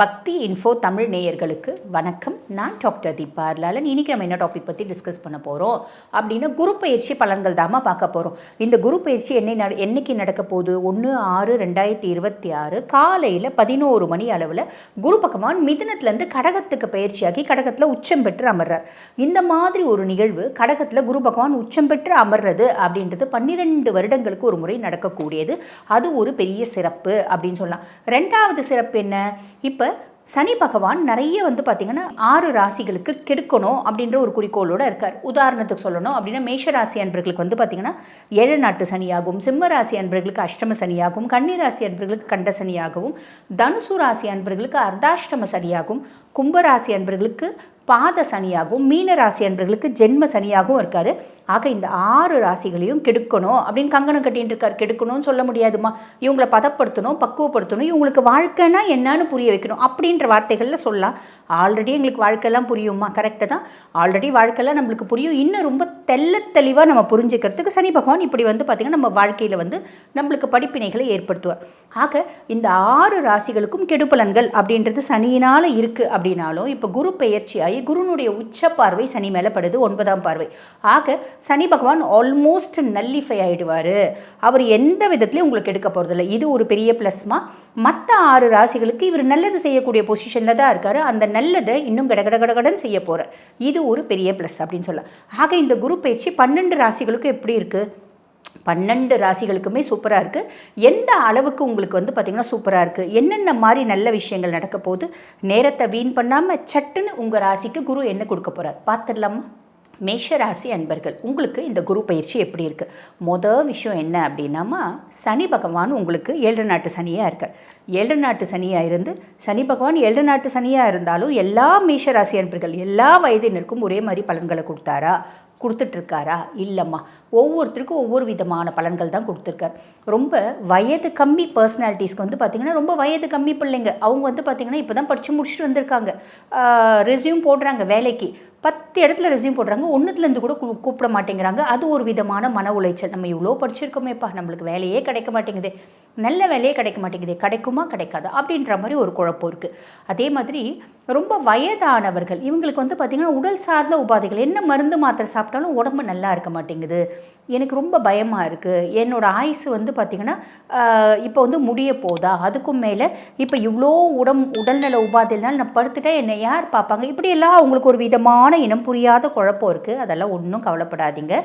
பக்தி இன்ஃபோ தமிழ் நேயர்களுக்கு வணக்கம். நான் டாக்டர் தீபா லாலன். இன்றைக்கி நம்ம என்ன டாபிக் பற்றி டிஸ்கஸ் பண்ண போகிறோம் அப்படின்னா, குரு பயிற்சி பலன்கள் தாமா பார்க்க போகிறோம். இந்த குரு பயிற்சி என்னைக்கு நடக்க போகுது? 1/6/2026 காலையில் 11 மணி அளவில் குரு பகவான் மிதுனத்துலேருந்து கடகத்துக்கு பயிற்சியாகி கடகத்தில் உச்சம் பெற்று அமர்றார். இந்த மாதிரி ஒரு நிகழ்வு கடகத்தில் குரு பகவான் உச்சம் பெற்று அமர்றது அப்படின்றது 12 வருடங்களுக்கு ஒரு முறை நடக்கக்கூடியது. அது ஒரு பெரிய சிறப்பு அப்படின்னு சொல்லலாம். ரெண்டாவது சிறப்பு என்ன? இப்போ சனி பகவான் நிறைய பார்த்திங்கன்னா 6 ராசிகளுக்கு கெடுக்கணும் அப்படின்ற ஒரு குறிக்கோளோடு இருக்கார். உதாரணத்துக்கு சொல்லணும் அப்படின்னா, மேஷ ராசி அன்பர்களுக்கு பார்த்திங்கன்னா 7 நாட்டு சனியாகவும், சிம்ம ராசி அன்பர்களுக்கு அஷ்டம சனியாகவும், கன்னி ராசி அன்பர்களுக்கு கண்ட சனியாகவும், தனுசு ராசி அன்பர்களுக்கு அர்த்தாஷ்டம சனியாகவும், கும்பராசி அன்பர்களுக்கு பாத சனியாகவும், மீன ராசி அன்பர்களுக்கு ஜென்ம சனியாகவும் இருக்கார். ஆக இந்த 6 ராசிகளையும் கெடுக்கணும் அப்படின்னு கங்கணம் கட்டின்னு இருக்கார். கெடுக்கணும்னு சொல்ல முடியாதுமா, இவங்களை பதப்படுத்தணும், பக்குவப்படுத்தணும், இவங்களுக்கு வாழ்க்கைன்னா என்னன்னு புரிய வைக்கணும் அப்படின்ற வார்த்தைகளில் சொல்லலாம். ஆல்ரெடி எங்களுக்கு வாழ்க்கையெல்லாம் புரியுமா? கரெக்டு தான், ஆல்ரெடி வாழ்க்கையெல்லாம் நம்மளுக்கு புரியும். இன்னும் ரொம்ப தெளிவாக நம்ம புரிஞ்சுக்கிறதுக்கு சனி பகவான் இப்படி பார்த்திங்கன்னா நம்ம வாழ்க்கையில் நம்மளுக்கு படிப்பினைகளை ஏற்படுத்துவார். ஆக இந்த 6 ராசிகளுக்கும் கெடுபலன்கள் அப்படின்றது சனியினால் இருக்குது அப்படின்னாலும், இப்போ குரு பெயர்ச்சியாகி குருனுடைய உச்ச பார்வை சனி மேலே படுது, 9ஆம் பார்வை. ஆக சனி பகவான் ஆல்மோஸ்ட் நல்லிஃபை ஆகிடுவார். அவர் எந்த விதத்துலையும் உங்களுக்கு எடுக்க போகிறதில்ல. இது ஒரு பெரிய ப்ளஸ்மா. மற்ற 6 ராசிகளுக்கு இவர் நல்லது செய்யக்கூடிய பொசிஷனில் தான் இருக்கார். அந்த நல்லதை இன்னும் கடகடகடகடன் செய்ய போகிறார். இது ஒரு பெரிய ப்ளஸ் அப்படின்னு சொல்லலாம். ஆக இந்த குரு பயிற்சி 12 ராசிகளுக்கும் எப்படி இருக்குது? 12 ராசிகளுக்குமே சூப்பராக இருக்குது. எந்த அளவுக்கு உங்களுக்கு பார்த்திங்கன்னா சூப்பராக இருக்குது, என்னென்ன மாதிரி நல்ல விஷயங்கள் நடக்க போகுது, நேரத்தை வீண் பண்ணாமல் சட்டுன்னு உங்கள் ராசிக்கு குரு என்ன கொடுக்க போகிறார் பார்த்துடலாமா? மேஷ ராசி அன்பர்கள், உங்களுக்கு இந்த குரு பயிற்சி எப்படி இருக்குது? மொதல் விஷயம் என்ன அப்படின்னாமா, சனி பகவான் உங்களுக்கு 7 நாட்டு சனியாக இருக்கார். 7 நாட்டு சனியாக இருந்து, சனி பகவான் 7 நாட்டு சனியாக இருந்தாலும் எல்லா மேஷ ராசி அன்பர்கள் எல்லா வயதினருக்கும் ஒரே மாதிரி பலன்களை கொடுத்துட்ருக்காரா? இல்லைம்மா, ஒவ்வொருத்தருக்கும் ஒவ்வொரு விதமான பலன்கள் தான் கொடுத்துருக்கார். ரொம்ப வயது கம்மி பர்சனாலிட்டிஸ்க்கு பார்த்திங்கன்னா, ரொம்ப வயது கம்மி பிள்ளைங்க அவங்க பார்த்திங்கன்னா இப்போ தான் படித்து முடிச்சுட்டு வந்திருக்காங்க. ரெஸ்யூம் போடுறாங்க வேலைக்கு, 10 இடத்துல ரெஸ்யூம் போடுறாங்க, ஒன்றுத்துலேருந்து கூட கூப்பிட மாட்டேங்கிறாங்க. அது ஒரு விதமான மன உளைச்சல். நம்ம இவ்வளோ படிச்சிருக்கோமேப்பா, நம்மளுக்கு வேலையே கிடைக்க மாட்டேங்குது, நல்ல வேலையே கிடைக்க மாட்டேங்குது, கிடைக்குமா கிடைக்காதா அப்படின்ற மாதிரி ஒரு குழப்பம் இருக்குது. அதே மாதிரி ரொம்ப வயதானவர்கள் இவங்களுக்கு பார்த்திங்கன்னா உடல் சார்ந்த உபாதைகள், என்ன மருந்து மாத்திரை சாப்பிட்டாலும் உடம்பு நல்லா இருக்க மாட்டேங்குது, எனக்கு ரொம்ப பயமாக இருக்குது, என்னோடய ஆயுசு பார்த்திங்கன்னா இப்போ முடிய போதா, அதுக்கும் மேலே இப்போ இவ்வளோ உடல்நல உபாதைகள்னால் நான் படுத்துட்டால் என்னை யார் பார்ப்பாங்க, இப்படியெல்லாம் அவங்களுக்கு ஒரு விதமான இனம் புரியாத குழப்பம் இருக்குது. அதெல்லாம் ஒன்றும் கவலைப்படாதீங்க,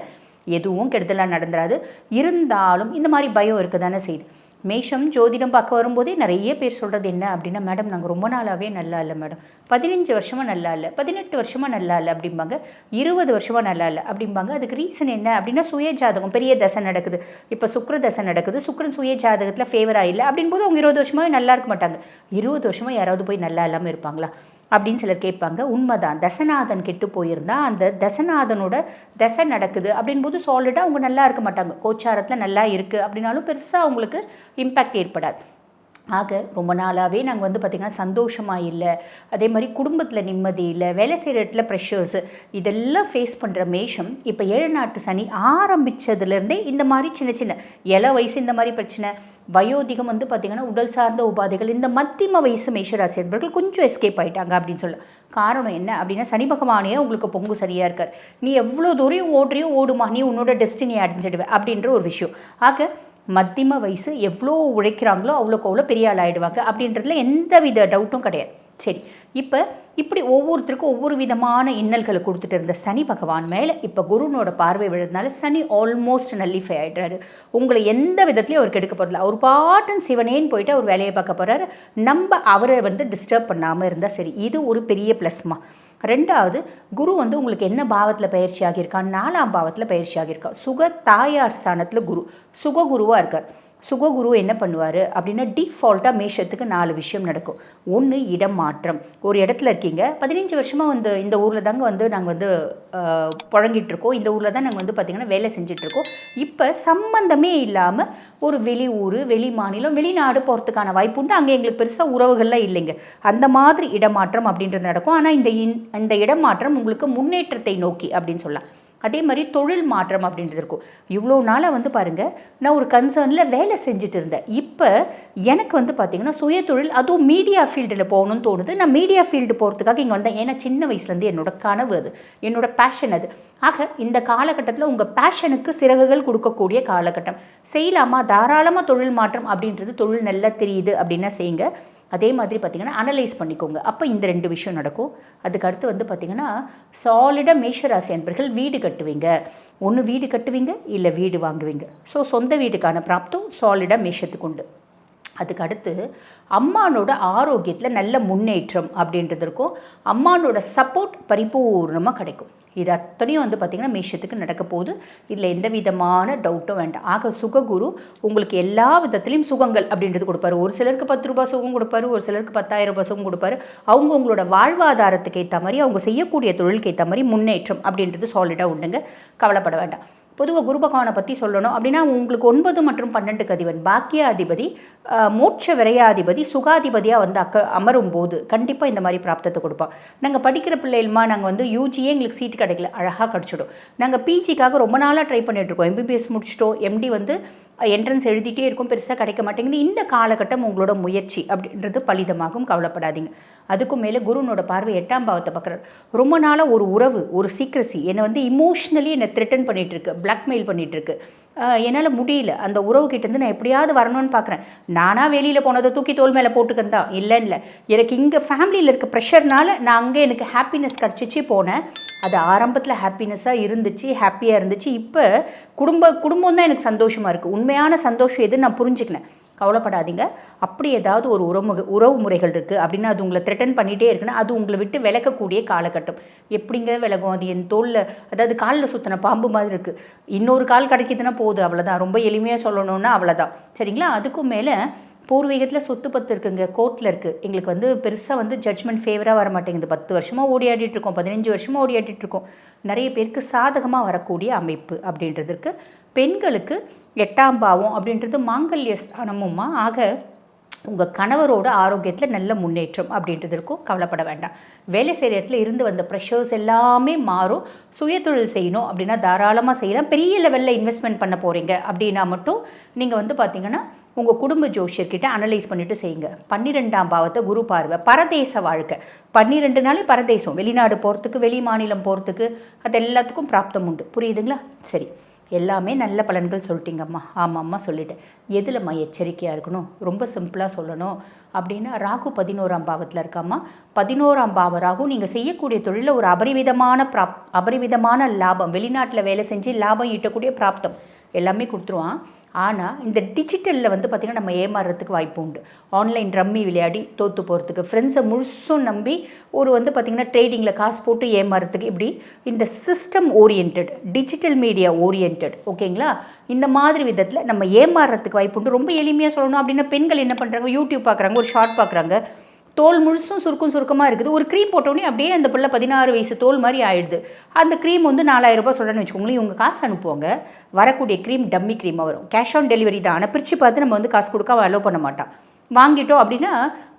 எதுவும் கெடுதலாக நடந்துடாது. இருந்தாலும் இந்த மாதிரி பயம் இருக்க தானே செய்யுது. மேஷம் ஜோதிடம் பார்க்க வரும்போதே நிறைய பேர் சொல்கிறது என்ன அப்படின்னா, மேடம் நாங்கள் ரொம்ப நாளாகவே நல்லா இல்லை மேடம், 15 வருஷமாக நல்லா இல்லை, 18 வருஷமாக நல்லா இல்லை அப்படிம்பாங்க, 20 வருஷமாக நல்லா இல்லை அப்படிம்பாங்க. அதுக்கு ரீசன் என்ன அப்படின்னா, சுய ஜாதகம் பெரிய தசை நடக்குது, இப்போ சுக்கிர தசை நடக்குது, சுக்கிரன் சுய ஜாதகத்தில் ஃபேவராக இல்லை அப்படின்போது அவங்க 20 வருஷமாகவே நல்லா இருக்க மாட்டாங்க. 20 வருஷமாக யாராவது போய் நல்லா இல்லாமல் இருப்பாங்களா அப்படின்னு சிலர் கேட்பாங்க. உண்மைதான், தசநாதன் கெட்டு போயிருந்தா அந்த தசநாதனோட தசை நடக்குது அப்படின்போது சாலிடாக அவங்க நல்லா இருக்க மாட்டாங்க. கோச்சாரத்தில் நல்லா இருக்குது அப்படின்னாலும் பெருசாக அவங்களுக்கு இம்பேக்ட் ஏற்படாது. ஆக ரொம்ப நாளாகவே நாங்கள் பார்த்திங்கன்னா சந்தோஷமாக இல்லை, அதே மாதிரி குடும்பத்தில் நிம்மதி இல்லை, வேலை செய்கிற இடத்துல ப்ரெஷர்ஸு, இதெல்லாம் ஃபேஸ் பண்ணுற மேஷம் இப்போ 7 நாட்டு சனி ஆரம்பித்ததுலேருந்தே இந்த மாதிரி சின்ன சின்ன இள வயசு இந்த மாதிரி பிரச்சனை, வயோதிகம் பார்த்திங்கன்னா உடல் சார்ந்த உபாதைகள், இந்த மத்தியம வயசு மேஷராசி என்பவர்கள் கொஞ்சம் எஸ்கேப் ஆகிட்டாங்க அப்படின்னு சொல்லலாம். காரணம் என்ன அப்படின்னா, சனி பகவானே உங்களுக்கு பொங்கு சரியாக இருக்கார். நீ எவ்வளோ தூரம் ஓடுமா, நீ உன்னோட டெஸ்டினியை அடைஞ்சிடுவே அப்படின்ற ஒரு விஷயம். ஆக மத்தியம வயசு எவ்வளோ உழைக்கிறாங்களோ அவ்வளோக்கு அவ்வளோ பெரிய ஆள் ஆகிடுவாங்க அப்படின்றதுல எந்த வித டவுட்டும் கிடையாது. சரி, இப்போ இப்படி ஒவ்வொருத்தருக்கும் ஒவ்வொரு விதமான இன்னல்களை கொடுத்துட்டு இருந்த சனி பகவான் மேலே இப்போ குருனோட பார்வை விழுறதுனால சனி ஆல்மோஸ்ட் நல்லிஃபை ஆகிடுறாரு. உங்களை எந்த விதத்துலையும் அவர் கெடுக்க போகிறதில்ல. அவர் பாட்டன் சிவனேன்னு போயிட்டு அவர் வேலையை பார்க்க போகிறாரு. நம்ம அவரை டிஸ்டர்ப் பண்ணாமல் இருந்தால் சரி, இது ஒரு பெரிய ப்ளஸ்மா. ரெண்டாவது, குரு உங்களுக்கு என்ன பாவத்தில் பயிற்சி ஆகியிருக்கான்? 4ஆம் பாவத்தில் பயிற்சி ஆகியிருக்கான். சுக தாயார் ஸ்தானத்தில் குரு சுககுருவாக இருக்கார். சுககுரு என்ன பண்ணுவார் அப்படின்னா, டிஃபால்ட்டாக மேஷத்துக்கு 4 விஷயம் நடக்கும். ஒன்று, இடம் மாற்றம். ஒரு இடத்துல இருக்கீங்க, 15 வருஷமாக இந்த ஊரில் தாங்க நாங்கள் புழங்கிட்டுருக்கோம், இந்த ஊரில் தான் நாங்கள் பார்த்திங்கன்னா வேலை செஞ்சிட்ருக்கோம். இப்போ சம்பந்தமே இல்லாமல் ஒரு வெளி ஊர், வெளி மாநிலம், வெளிநாடு போகிறதுக்கான வாய்ப்பு உண்டு. அங்கே எங்களுக்கு பெருசாக உறவுகள்லாம் இல்லைங்க. அந்த மாதிரி இடமாற்றம் அப்படின்றது நடக்கும். ஆனால் இந்த இடமாற்றம் உங்களுக்கு முன்னேற்றத்தை நோக்கி அப்படின்னு சொல்லலாம். அதே மாதிரி தொழில் மாற்றம் அப்படின்றது இருக்கும். இவ்வளோ நாளாக வந்து பாருங்கள், நான் ஒரு கன்சர்னில் வேலை செஞ்சுட்டு இருந்தேன். இப்போ எனக்கு வந்து பார்த்திங்கன்னா சுய தொழில், அதுவும் மீடியா ஃபீல்டில் போகணும்னு தோணுது. நான் மீடியா ஃபீல்டு போகிறதுக்காக இங்கே வந்தேன். ஏன்னா சின்ன வயசுலேருந்து என்னோடய கனவு அது, என்னோடய பேஷன் அது. ஆக இந்த காலகட்டத்தில் உங்கள் பேஷனுக்கு சிறகுகள் கொடுக்கக்கூடிய காலகட்டம். செய்யலாமா, தாராளமாக தொழில் மாற்றம் அப்படின்றது, தொழில் நல்லா தெரியுது அப்படின்னா செய்யுங்க. அதே மாதிரி பார்த்திங்கன்னா அனலைஸ் பண்ணிக்கோங்க. அப்போ இந்த 2 விஷயம் நடக்கும். அதுக்கு அடுத்து வந்து பார்த்திங்கன்னா சாலிடாக மேஷராசி அன்பர்கள் வீடு கட்டுவீங்க. ஒன்று வீடு கட்டுவீங்க, இல்லை வீடு வாங்குவீங்க. ஸோ சொந்த வீட்டுக்கான பிராப்தம் சாலிடாக மேஷத்துக்கு உண்டு. அதுக்கு அடுத்து அம்மானோட ஆரோக்கியத்தில் நல்ல முன்னேற்றம் அப்படின்றது இருக்கும். அம்மானோட சப்போர்ட் பரிபூர்ணமாக கிடைக்கும். இது அத்தனையும் வந்து பார்த்திங்கன்னா மேஷத்துக்கு நடக்க போகுது. இதில் எந்த விதமான டவுட்டும் வேண்டாம். ஆக சுககுரு உங்களுக்கு எல்லா விதத்துலேயும் சுகங்கள் அப்படின்றது கொடுப்பாரு. ஒரு சிலருக்கு 10 ரூபாய் சுகம் கொடுப்பாரு, ஒரு சிலருக்கு 10,000 ரூபாய் சுகம் கொடுப்பாரு. அவங்களோட வாழ்வாதாரத்துக்கு ஏற்ற மாதிரி, அவங்க செய்யக்கூடிய தொழிலுக்கு ஏற்ற மாதிரி முன்னேற்றம் அப்படின்றது சாலிடாக உண்டுங்க. கவலைப்பட வேண்டாம். பொதுவாக குரு பகவானை பற்றி சொல்லணும் அப்படின்னா, உங்களுக்கு 9 மற்றும் 12 அதிபன், பாக்கியாதிபதி, மோட்ச விரையாதிபதி, சுகாதிபதியாக வந்து அமரும் போது கண்டிப்பாக இந்த மாதிரி பிராப்தத்தை கொடுப்பான். நாங்கள் படிக்கிற பிள்ளைகளுமா, நாங்கள் வந்து யூஜியே எங்களுக்கு சீட்டு கிடைக்கல, அழகாக கிடச்சிடும். நாங்கள் பிஜிக்காக ரொம்ப நாளாக ட்ரை பண்ணிகிட்ருக்கோம். எம்பிபிஎஸ் முடிச்சிட்டோம், எம்டி வந்து என்ட்ரன்ஸ் எழுதிட்டே இருக்கும், பெருசாக கிடைக்க மாட்டேங்குது. இந்த காலகட்டம் உங்களோட முயற்சி அப்படின்றது பலிதமாகும், கவலைப்படாதீங்க. அதுக்கும் மேலே குருனோட பார்வை 8ஆம் பாவத்தை பார்க்குறாரு. ரொம்ப நாளாக ஒரு உறவு, ஒரு சீக்ரஸி என்னை வந்து இமோஷ்னலி என்னை த்ரெட்டன் பண்ணிகிட்ருக்கு, பிளாக்மெயில் பண்ணிகிட்ருக்கு. என்னால் முடியல, அந்த உறவு கிட்டேருந்து நான் எப்படியாவது வரணும்னு பார்க்குறேன். நானாக வெளியில் போனதை தூக்கி தோல் மேலே போட்டுக்கன்னு தான் இல்லை. எனக்கு இங்கே ஃபேமிலியில் இருக்க ப்ரெஷர்னால நான் அங்கே எனக்கு ஹாப்பினஸ் கிடச்சிச்சு போனேன். அது ஆரம்பத்தில் ஹாப்பினஸ்ஸாக இருந்துச்சு, ஹாப்பியாக இருந்துச்சு. இப்போ குடும்பம் தான் எனக்கு சந்தோஷமாக இருக்குது. உண்மையான சந்தோஷம் எதுன்னு நான் புரிஞ்சுக்கினேன். கவலைப்படாதீங்க. அப்படி ஏதாவது ஒரு உறவு முறைகள் இருக்குது அப்படின்னா, அது உங்களை த்ரெட்டன் பண்ணிகிட்டே இருக்குன்னா, அது உங்களை விட்டு விலகக்கூடிய காலகட்டம். எப்படிங்க விலகும்? அது என் தோளில், அதாவது காலில் சுற்றின பாம்பு மாதிரி இருக்குது. இன்னொரு கால் கிடைக்கிதுன்னா போகுது, அவ்வளோதான். ரொம்ப எளிமையாக சொல்லணுன்னா அவ்வளோதான், சரிங்களா? அதுக்கும் மேலே பூர்வீகத்தில் சொத்து பத்து இருக்குங்க, கோர்ட்டில் இருக்குது. எங்களுக்கு வந்து பெருசாக வந்து ஜட்ஜ்மெண்ட் ஃபேவராக வர மாட்டேங்குது. 10 வருஷமாக ஓடியாடிட்டுருக்கோம், 15 வருஷமாக ஓடியாடிட்டுருக்கோம். நிறைய பேருக்கு சாதகமாக வரக்கூடிய அமைப்பு அப்படின்றதுக்கு. பெண்களுக்கு 8ஆம் பாவம் அப்படின்றது மாங்கல்ய ஸ்தானமுமா. ஆக உங்கள் கணவரோட ஆரோக்கியத்தில் நல்ல முன்னேற்றம் அப்படின்றது இருக்கும், கவலைப்பட வேண்டாம். வேலை செய்கிற இடத்துல இருந்து வந்த ப்ரெஷர்ஸ் எல்லாமே மாறும். சுயதொழில் செய்யணும் அப்படின்னா தாராளமாக செய்யலாம். பெரிய லெவலில் இன்வெஸ்ட்மெண்ட் பண்ண போகிறீங்க அப்படின்னா மட்டும் நீங்கள் வந்து பார்த்திங்கன்னா உங்கள் குடும்ப ஜோஷியர்கிட்ட அனலைஸ் பண்ணிவிட்டு செய்யுங்க. 12ஆம் பாவத்தை குரு பார்வை, பரதேச வாழ்க்கை. 12 நாளே பரதேசம், வெளிநாடு போகிறதுக்கு, வெளி மாநிலம் போகிறதுக்கு, அது எல்லாத்துக்கும் பிராப்தம் உண்டு. புரியுதுங்களா? சரி, எல்லாமே நல்ல பலன்கள் சொல்லிட்டீங்கம்மா. ஆமாம்மா சொல்லிட்டேன். எதுலம்மா எச்சரிக்கையாக இருக்கணும்? ரொம்ப சிம்பிளாக சொல்லணும் அப்படின்னா, ராகு 11ஆம் பாவத்தில் இருக்காம்மா. 11ஆம் பாவ ராகு நீங்கள் செய்யக்கூடிய தொழிலில் ஒரு அபரிவிதமான லாபம், வெளிநாட்டில் வேலை செஞ்சு லாபம் ஈட்டக்கூடிய பிராப்தம் எல்லாமே கொடுத்துருவான். ஆனால் இந்த டிஜிட்டலில் வந்து பார்த்திங்கன்னா நம்ம ஏமாறுறதுக்கு வாய்ப்பு உண்டு. ஆன்லைன் ரம்மி விளையாடி தோற்று போகிறதுக்கு, ஃப்ரெண்ட்ஸை முழுசும் நம்பி ஒரு வந்து பார்த்திங்கன்னா ட்ரேடிங்கில் காசு போட்டு ஏமாறுறதுக்கு, இப்படி இந்த system orient, digital media orient, ஓகேங்களா? இந்த மாதிரி விதத்தில் நம்ம ஏமாறுறதுக்கு வாய்ப்பு உண்டு. ரொம்ப எளிமையாக சொல்லணும் அப்படின்னா, பெண்கள் என்ன பண்ணுறாங்க, யூடியூப் பார்க்குறாங்க, ஒரு ஷார்ட் பார்க்குறாங்க, தோல் முழுசும் சுருக்கமாக இருக்குது. ஒரு க்ரீம் போட்டோடனே அப்படியே அந்த பிள்ளை 16 வயசு தோல் மாதிரி ஆயிடுது. அந்த க்ரீம் வந்து 4000 ரூபாய் சொல்கிறேன்னு வச்சுக்கோங்களேன். இவங்க காசு அனுப்புவாங்க, வரக்கூடிய க்ரீம் டம்மி க்ரீமாக வரும். கேஷ் ஆன் டெலிவரி தான். ஆனால் பிரித்து பார்த்து நம்ம வந்து காசு கொடுக்க அலோவ் பண்ண மாட்டான். வாங்கிட்டோம் அப்படின்னா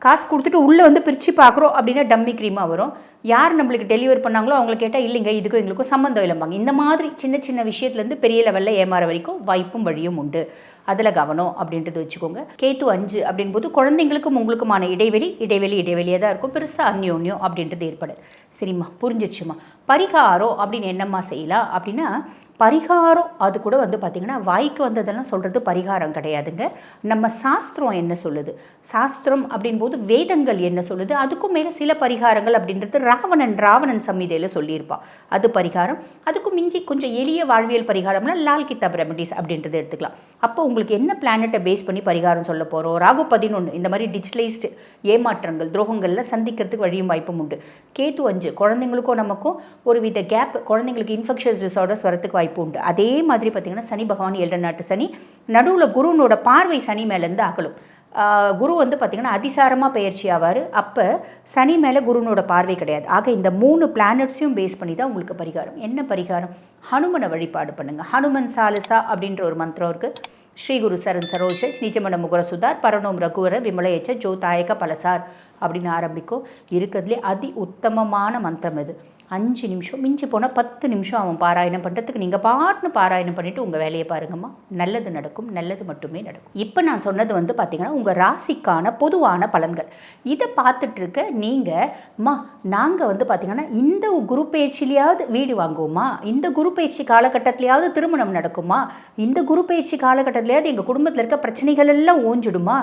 காசு கொடுத்துட்டு உள்ளே வந்து பிரித்து பார்க்குறோம் அப்படின்னா டம்மி க்ரீமாக வரும். யார் நம்மளுக்கு டெலிவரி பண்ணாங்களோ அவங்கள கேட்டால் இல்லைங்க இதுக்கும் எங்களுக்கும் சம்மந்தம் இல்லைம்பாங்க. இந்த மாதிரி சின்ன சின்ன விஷயத்துலேருந்து பெரிய லெவலில் ஏமாற வரைக்கும் வாய்ப்பும் வழியும் உண்டு. அதில் கவனம் அப்படின்றது வச்சுக்கோங்க. கேத்து 5 அப்படின்போது குழந்தைங்களுக்கும் உங்களுக்குமான இடைவெளியாக தான் இருக்கும். பெருசாக அந்யோன்யம் அப்படின்றது ஏற்படாது. சரிம்மா, புரிஞ்சிடுச்சுமா. பரிகாரம் அப்படின்னு என்னம்மா செய்யலாம் அப்படின்னா, பரிகாரம் அது கூட வந்து பார்த்திங்கன்னா வாய்க்கு வந்ததெல்லாம் சொல்கிறது பரிகாரம் கிடையாதுங்க. நம்ம சாஸ்திரம் என்ன சொல்லுது, சாஸ்திரம் அப்படின்போது வேதங்கள் என்ன சொல்லுது, அதுக்கும் மேலே சில பரிகாரங்கள் அப்படின்றது ராவணன் சம்ஹிதையில் சொல்லியிருப்பா, அது பரிகாரம். அதுக்கும் மிஞ்சி கொஞ்சம் எளிய வாழ்வியல் பரிகாரம்னா லால் கித்தாப் ரெமடிஸ் அப்படின்றது எடுத்துக்கலாம். அப்போ உங்களுக்கு என்ன பிளானட்டை பேஸ் பண்ணி பரிகாரம் சொல்ல போகிறோம், ராகு 11 இந்த மாதிரி டிஜிட்டலைஸ்டு ஏமாற்றங்கள் துரோகங்களில் சந்திக்கிறதுக்கு வழியும் வாய்ப்பும் உண்டு. கேத்து 5 குழந்தைங்களுக்கும் நமக்கும் ஒரு வித கேப், குழந்தைங்களுக்கு இன்ஃபெக்ஷஸ் டிஸார்டர்ஸ் வரத்துக்கு வாய்ப்பு உண்டு. அதே மாதிரி பார்த்திங்கன்னா சனி பகவான் 7 நாட்டு சனி, நடுவில் குருனோட பார்வை சனி மேலேருந்து அகலும். குரு வந்து பார்த்திங்கன்னா அதிசாரமாக பயிற்சி ஆவார். அப்போ சனி மேலே குருனோட பார்வை கிடையாது. ஆக இந்த 3 பிளானட்ஸையும் பேஸ் பண்ணி தான் உங்களுக்கு பரிகாரம். என்ன பரிகாரம்? ஹனுமனை வழிபாடு பண்ணுங்கள். ஹனுமன் சாலிசா அப்படின்ற ஒரு மந்திரம் இருக்குது. ஸ்ரீ குரு சரண் சரோஜ நிஜமன முகர சுதார் பரணோம் ரகுவர விமலையச்ச ஜோதாயக பலசார் அப்படின்னு ஆரம்பிக்கும். இருக்கிறதுலே அதி உத்தமமான மந்திரம் இது. 5 நிமிஷம், மிஞ்சி போனால் 10 நிமிஷம் அவன் பாராயணம் பண்ணுறதுக்கு நீங்கள் பாட்டுன்னு பாராயணம் பண்ணிவிட்டு உங்கள் வேலையை பாருங்கம்மா. நல்லது நடக்கும், நல்லது மட்டுமே நடக்கும். இப்போ நான் சொன்னது வந்து பார்த்திங்கன்னா உங்கள் ராசிக்கான பொதுவான பலன்கள். இதை பார்த்துட்ருக்க நீங்கள்மா நாங்கள் வந்து பார்த்திங்கன்னா இந்த குரு பயிற்சியிலையாவது வீடு வாங்குவோமா, இந்த குரு பயிற்சி காலகட்டத்திலையாவது திருமணம் நடக்குமா, இந்த குரு பயிற்சி காலகட்டத்திலையாவது எங்கள் குடும்பத்தில் இருக்க பிரச்சனைகள் எல்லாம் ஓஞ்சிடுமா,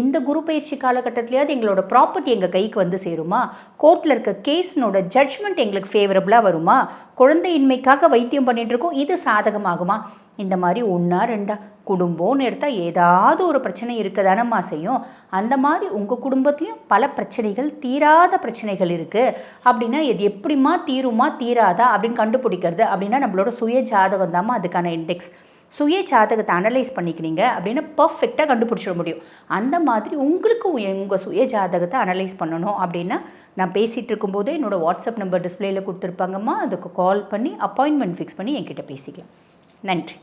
இந்த குரு பயிற்சி காலகட்டத்திலையாவது எங்களோட ப்ராப்பர்ட்டி எங்கள் கைக்கு வந்து சேருமா, கோர்ட்டில் இருக்க கேஸ்னோட ஜட்ஜ்மெண்ட் எங்களுக்கு ஃபேவரபுளாக வருமா, குழந்தையின்மைக்காக வைத்தியம் பண்ணிகிட்ருக்கோம், இது சாதகமாகுமா, இந்த மாதிரி 1 2 குடும்பம்னு எடுத்தால் ஏதாவது ஒரு பிரச்சனை இருக்க தானம்மா செய்யும். அந்த மாதிரி உங்கள் குடும்பத்துலேயும் பல பிரச்சனைகள், தீராத பிரச்சனைகள் இருக்குது அப்படின்னா இது எப்படிமா தீருமா தீராதா அப்படின்னு கண்டுபிடிக்கிறது அப்படின்னா நம்மளோட சுய ஜாதகம் தாம்மா அதுக்கான இண்டெக்ஸ். சுய ஜாதகத்தை அனலைஸ் பண்ணிக்கிறீங்க அப்படின்னா பர்ஃபெக்டாக கண்டுபிடிச்சிட முடியும். அந்த மாதிரி உங்களுக்கு உங்கள் சுய ஜாதகத்தை அனலைஸ் பண்ணணும் அப்படின்னா நான் பேசிகிட்டு இருக்கும்போதே என்னோடய வாட்ஸ்அப் நம்பர் டிஸ்பிளேயில் கொடுத்துருப்பாங்கம்மா, அதுக்கு கால் பண்ணி அப்பாயின்மெண்ட் ஃபிக்ஸ் பண்ணி என்கிட்ட பேசிக்கலாம். நன்றி.